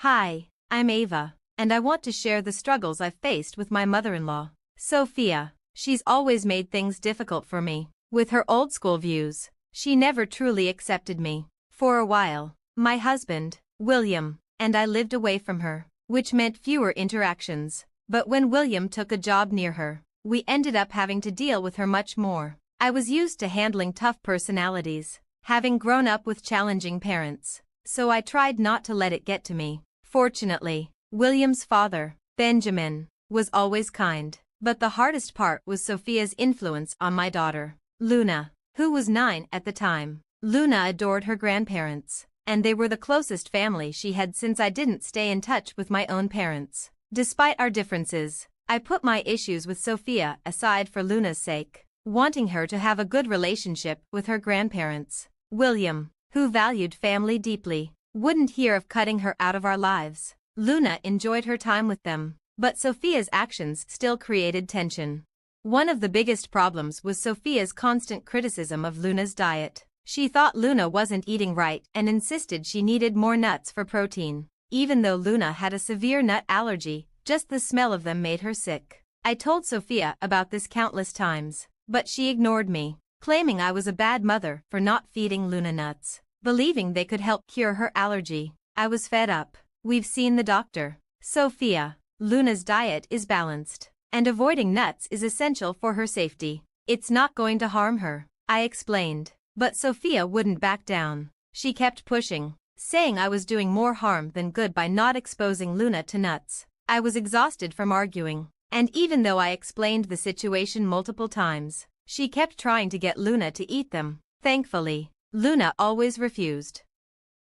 Hi, I'm Ava, and I want to share the struggles I've faced with my mother-in-law, Sophia. She's always made things difficult for me. With her old-school views, she never truly accepted me. For a while, my husband, William, and I lived away from her, which meant fewer interactions. But when William took a job near her, we ended up having to deal with her much more. I was used to handling tough personalities, having grown up with challenging parents, so I tried not to let it get to me. Fortunately, William's father, Benjamin, was always kind, but the hardest part was Sophia's influence on my daughter, Luna, who was 9 at the time. Luna adored her grandparents, and they were the closest family she had since I didn't stay in touch with my own parents. Despite our differences, I put my issues with Sophia aside for Luna's sake, wanting her to have a good relationship with her grandparents. William, who valued family deeply, wouldn't hear of cutting her out of our lives. Luna enjoyed her time with them, but Sophia's actions still created tension. One of the biggest problems was Sophia's constant criticism of Luna's diet. She thought Luna wasn't eating right and insisted she needed more nuts for protein. Even though Luna had a severe nut allergy, just the smell of them made her sick. I told Sophia about this countless times, but she ignored me, claiming I was a bad mother for not feeding Luna nuts, believing they could help cure her allergy. I was fed up. We've seen the doctor. Sophia, Luna's diet is balanced, and avoiding nuts is essential for her safety. It's not going to harm her, I explained. But Sophia wouldn't back down. She kept pushing, saying I was doing more harm than good by not exposing Luna to nuts. I was exhausted from arguing, and even though I explained the situation multiple times, she kept trying to get Luna to eat them. Thankfully, Luna always refused.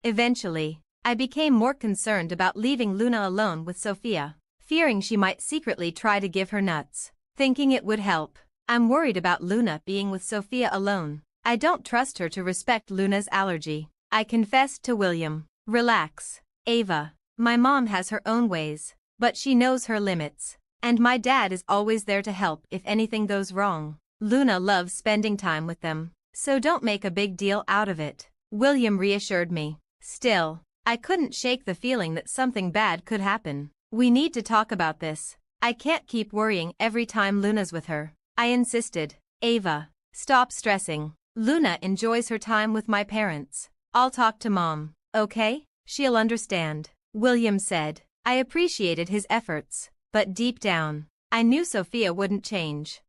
Eventually, I became more concerned about leaving Luna alone with Sophia, fearing she might secretly try to give her nuts, thinking it would help. I'm worried about Luna being with Sophia alone. I don't trust her to respect Luna's allergy. I confessed to William. Relax, Ava. My mom has her own ways, but she knows her limits. And my dad is always there to help if anything goes wrong. Luna loves spending time with them, so don't make a big deal out of it. William reassured me. Still, I couldn't shake the feeling that something bad could happen. We need to talk about this. I can't keep worrying every time Luna's with her. I insisted. Ava, stop stressing. Luna enjoys her time with my parents. I'll talk to Mom, okay? She'll understand, William said. I appreciated his efforts, but deep down, I knew Sophia wouldn't change.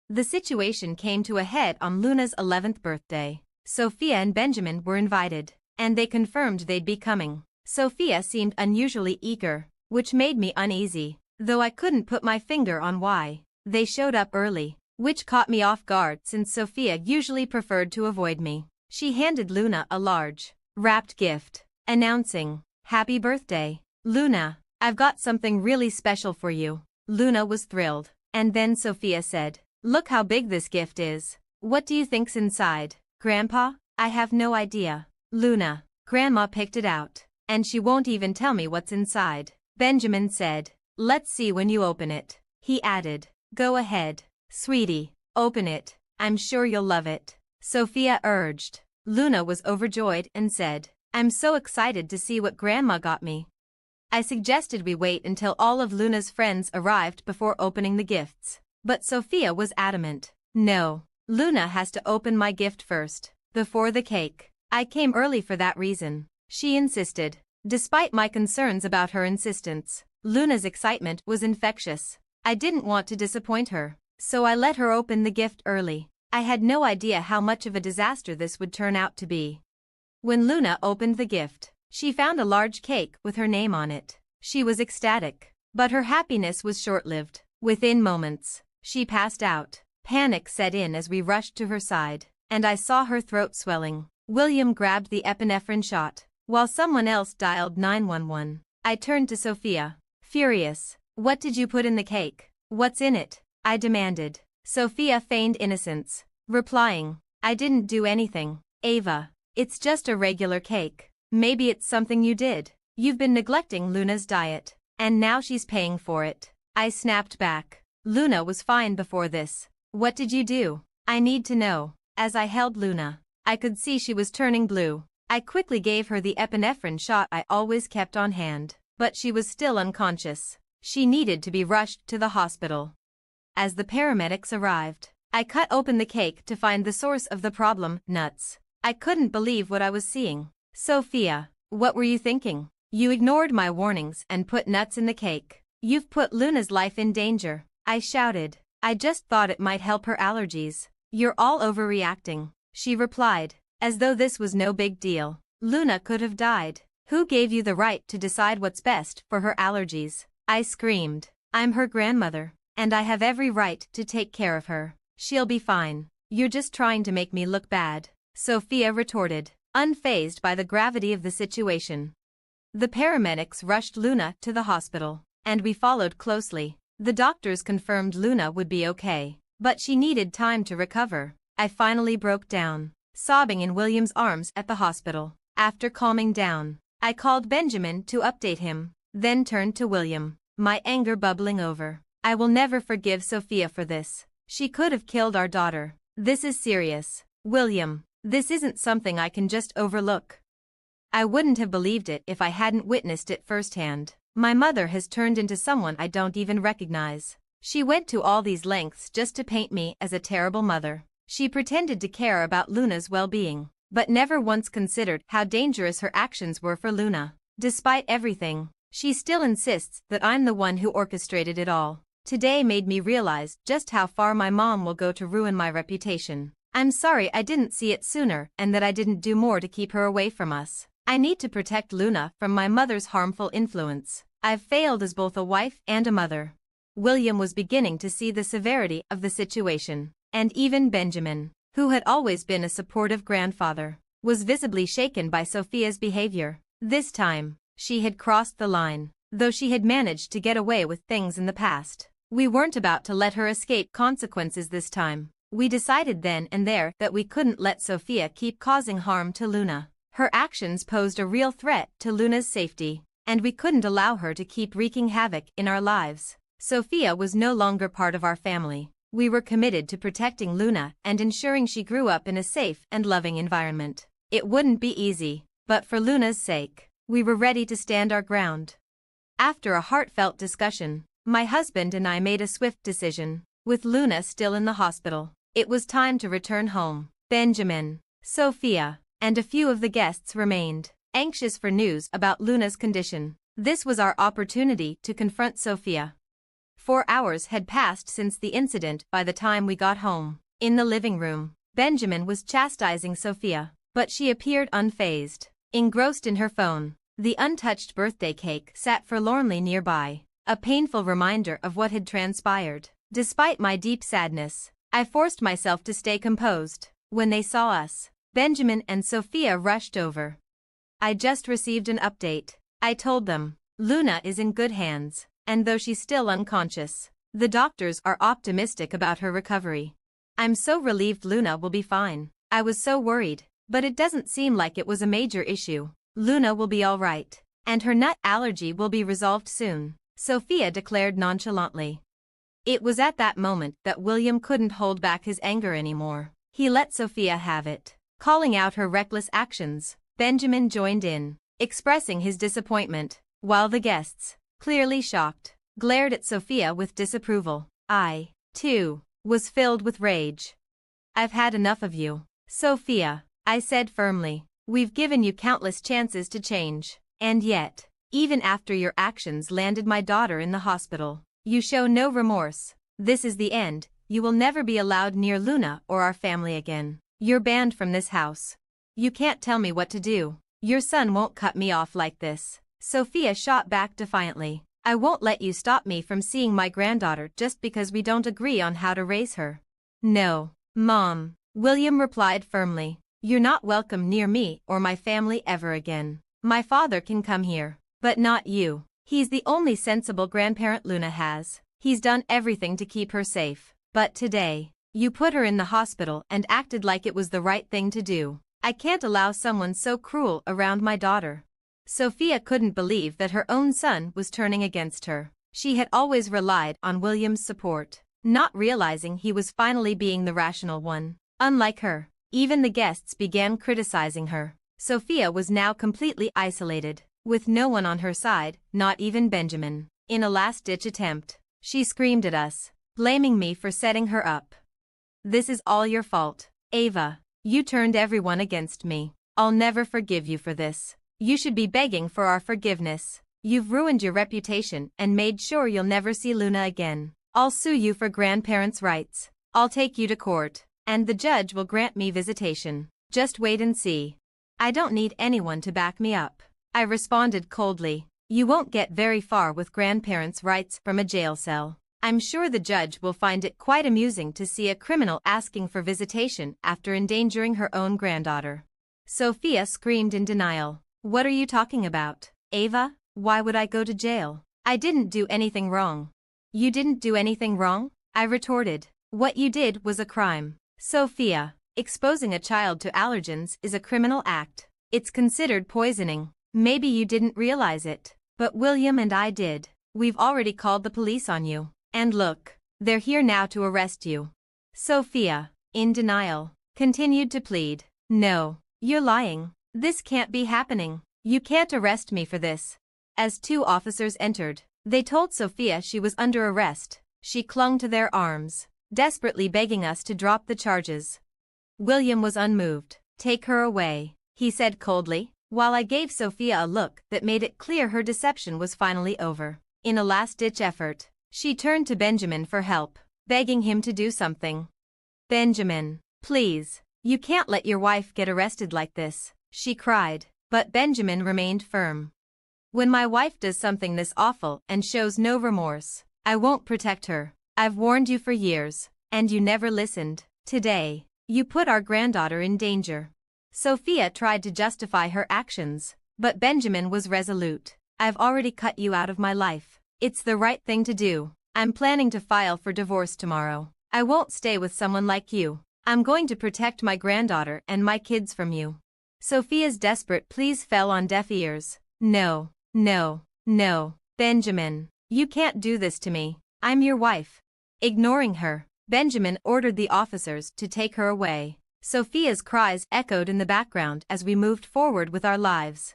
The situation came to a head on Luna's 11th birthday. Sophia and Benjamin were invited, and they confirmed they'd be coming. Sophia seemed unusually eager, which made me uneasy, though I couldn't put my finger on why. They showed up early, which caught me off guard since Sophia usually preferred to avoid me. She handed Luna a large, wrapped gift, announcing, "Happy birthday, Luna. I've got something really special for you." Luna was thrilled, and then Sophia said, "Look how big this gift is. What do you think's inside, Grandpa?" "I have no idea, Luna. Grandma picked it out, and she won't even tell me what's inside." Benjamin said, "Let's see when you open it." He added, "Go ahead, sweetie, open it. I'm sure you'll love it." Sophia urged. Luna was overjoyed and said, "I'm so excited to see what Grandma got me." I suggested we wait until all of Luna's friends arrived before opening the gifts, but Sophia was adamant. "No, Luna has to open my gift first, before the cake." I came early for that reason, she insisted. Despite my concerns about her insistence, Luna's excitement was infectious. I didn't want to disappoint her, so I let her open the gift early. I had no idea how much of a disaster this would turn out to be. When Luna opened the gift, she found a large cake with her name on it. She was ecstatic, but her happiness was short-lived. Within moments, she passed out. Panic set in as we rushed to her side, and I saw her throat swelling. William grabbed the epinephrine shot, while someone else dialed 911. I turned to Sophia, furious. "What did you put in the cake? What's in it?" I demanded. Sophia feigned innocence, replying, "I didn't do anything, Ava. It's just a regular cake. Maybe it's something you did. You've been neglecting Luna's diet, and now she's paying for it." I snapped back. "Luna was fine before this. What did you do? I need to know." As I held Luna, I could see she was turning blue. I quickly gave her the epinephrine shot I always kept on hand. but she was still unconscious. She needed to be rushed to the hospital. As the paramedics arrived, I cut open the cake to find the source of the problem, nuts. I couldn't believe what I was seeing. Sophia, what were you thinking? You ignored my warnings and put nuts in the cake. You've put Luna's life in danger, I shouted. I just thought it might help her allergies. You're all overreacting, she replied, as though this was no big deal. Luna could have died. Who gave you the right to decide what's best for her allergies? I screamed. I'm her grandmother, and I have every right to take care of her. She'll be fine. You're just trying to make me look bad, Sophia retorted, unfazed by the gravity of the situation. The paramedics rushed Luna to the hospital, and we followed closely. The doctors confirmed Luna would be okay, but she needed time to recover. I finally broke down, sobbing in William's arms at the hospital. After calming down, I called Benjamin to update him, then turned to William, my anger bubbling over. I will never forgive Sophia for this. She could have killed our daughter. This is serious. William, this isn't something I can just overlook. I wouldn't have believed it if I hadn't witnessed it firsthand. My mother has turned into someone I don't even recognize. She went to all these lengths just to paint me as a terrible mother. She pretended to care about Luna's well-being, but never once considered how dangerous her actions were for Luna. Despite everything, she still insists that I'm the one who orchestrated it all. Today made me realize just how far my mom will go to ruin my reputation. I'm sorry I didn't see it sooner and that I didn't do more to keep her away from us. I need to protect Luna from my mother's harmful influence. I've failed as both a wife and a mother. William was beginning to see the severity of the situation, and even Benjamin, who had always been a supportive grandfather, was visibly shaken by Sophia's behavior. This time, she had crossed the line, though she had managed to get away with things in the past. We weren't about to let her escape consequences this time. We decided then and there that we couldn't let Sophia keep causing harm to Luna. Her actions posed a real threat to Luna's safety, and we couldn't allow her to keep wreaking havoc in our lives. Sophia was no longer part of our family. We were committed to protecting Luna and ensuring she grew up in a safe and loving environment. It wouldn't be easy, but for Luna's sake, we were ready to stand our ground. After a heartfelt discussion, my husband and I made a swift decision. With Luna still in the hospital, it was time to return home. Benjamin, Sophia, and a few of the guests remained, anxious for news about Luna's condition. This was our opportunity to confront Sophia. 4 hours had passed since the incident by the time we got home. In the living room, Benjamin was chastising Sophia, but she appeared unfazed, engrossed in her phone. The untouched birthday cake sat forlornly nearby, a painful reminder of what had transpired. Despite my deep sadness, I forced myself to stay composed. When they saw us, Benjamin and Sophia rushed over. I just received an update, I told them. Luna is in good hands, and though she's still unconscious, the doctors are optimistic about her recovery. I'm so relieved Luna will be fine. I was so worried, but it doesn't seem like it was a major issue. Luna will be all right, and her nut allergy will be resolved soon, Sophia declared nonchalantly. It was at that moment that William couldn't hold back his anger anymore. He let Sophia have it, calling out her reckless actions. Benjamin joined in, expressing his disappointment, while the guests, clearly shocked, glared at Sophia with disapproval. I, too, was filled with rage. I've had enough of you, Sophia, I said firmly. We've given you countless chances to change, and yet, even after your actions landed my daughter in the hospital, you show no remorse. This is the end. You will never be allowed near Luna or our family again. You're banned from this house. You can't tell me what to do. Your son won't cut me off like this, Sophia shot back defiantly. I won't let you stop me from seeing my granddaughter just because we don't agree on how to raise her. No, Mom, William replied firmly. You're not welcome near me or my family ever again. My father can come here, but not you. He's the only sensible grandparent Luna has. He's done everything to keep her safe. But today, you put her in the hospital and acted like it was the right thing to do. I can't allow someone so cruel around my daughter. Sophia couldn't believe that her own son was turning against her. She had always relied on William's support, not realizing he was finally being the rational one. Unlike her, even the guests began criticizing her. Sophia was now completely isolated. With no one on her side, not even Benjamin. In a last-ditch attempt, she screamed at us, blaming me for setting her up. "This is all your fault, Ava. You turned everyone against me. I'll never forgive you for this. You should be begging for our forgiveness. You've ruined your reputation and made sure you'll never see Luna again. I'll sue you for grandparents' rights. I'll take you to court, and the judge will grant me visitation. Just wait and see." "I don't need anyone to back me up," I responded coldly. "You won't get very far with grandparents' rights from a jail cell. I'm sure the judge will find it quite amusing to see a criminal asking for visitation after endangering her own granddaughter." Sophia screamed in denial. "What are you talking about, Ava? Why would I go to jail? I didn't do anything wrong." "You didn't do anything wrong?" I retorted. "What you did was a crime, Sophia. Exposing a child to allergens is a criminal act. It's considered poisoning. Maybe you didn't realize it, but William and I did. We've already called the police on you. And look, they're here now to arrest you." Sophia, in denial, continued to plead. "No, you're lying. This can't be happening. You can't arrest me for this." As two officers entered, they told Sophia she was under arrest. She clung to their arms, desperately begging us to drop the charges. William was unmoved. "Take her away," he said coldly, while I gave Sophia a look that made it clear her deception was finally over. In a last-ditch effort, she turned to Benjamin for help, begging him to do something. "Benjamin, please, you can't let your wife get arrested like this," she cried, but Benjamin remained firm. "When my wife does something this awful and shows no remorse, I won't protect her. I've warned you for years, and you never listened. Today, you put our granddaughter in danger." Sophia tried to justify her actions, but Benjamin was resolute. "I've already cut you out of my life. It's the right thing to do. I'm planning to file for divorce tomorrow. I won't stay with someone like you. I'm going to protect my granddaughter and my kids from you." Sophia's desperate pleas fell on deaf ears. "No, no, no, Benjamin. You can't do this to me. I'm your wife." Ignoring her, Benjamin ordered the officers to take her away. Sophia's cries echoed in the background as we moved forward with our lives.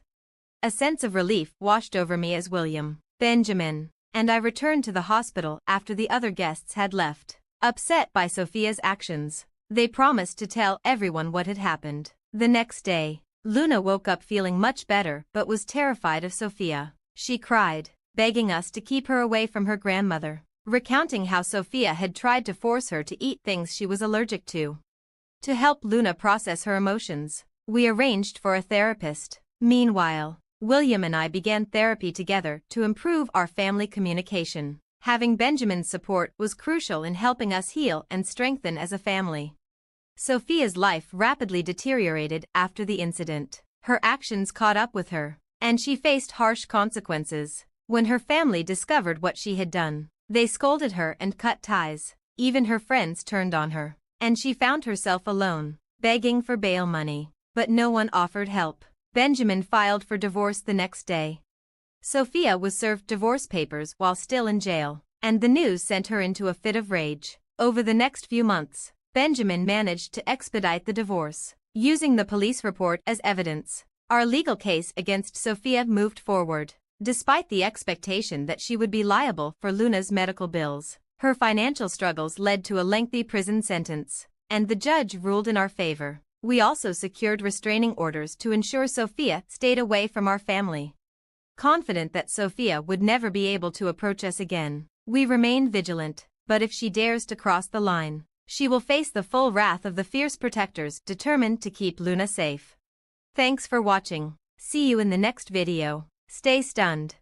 A sense of relief washed over me as William, Benjamin, and I returned to the hospital after the other guests had left. Upset by Sophia's actions, they promised to tell everyone what had happened. The next day, Luna woke up feeling much better but was terrified of Sophia. She cried, begging us to keep her away from her grandmother, recounting how Sophia had tried to force her to eat things she was allergic to. To help Luna process her emotions, we arranged for a therapist. Meanwhile, William and I began therapy together to improve our family communication. Having Benjamin's support was crucial in helping us heal and strengthen as a family. Sophia's life rapidly deteriorated after the incident. Her actions caught up with her, and she faced harsh consequences. When her family discovered what she had done, they scolded her and cut ties. Even her friends turned on her, and she found herself alone, begging for bail money. But no one offered help. Benjamin filed for divorce the next day. Sophia was served divorce papers while still in jail, and the news sent her into a fit of rage. Over the next few months, Benjamin managed to expedite the divorce, using the police report as evidence. Our legal case against Sophia moved forward. Despite the expectation that she would be liable for Luna's medical bills, her financial struggles led to a lengthy prison sentence, and the judge ruled in our favor. We also secured restraining orders to ensure Sophia stayed away from our family. Confident that Sophia would never be able to approach us again, we remained vigilant, but if she dares to cross the line, she will face the full wrath of the fierce protectors determined to keep Luna safe. Thanks for watching. See you in the next video. Stay stunned.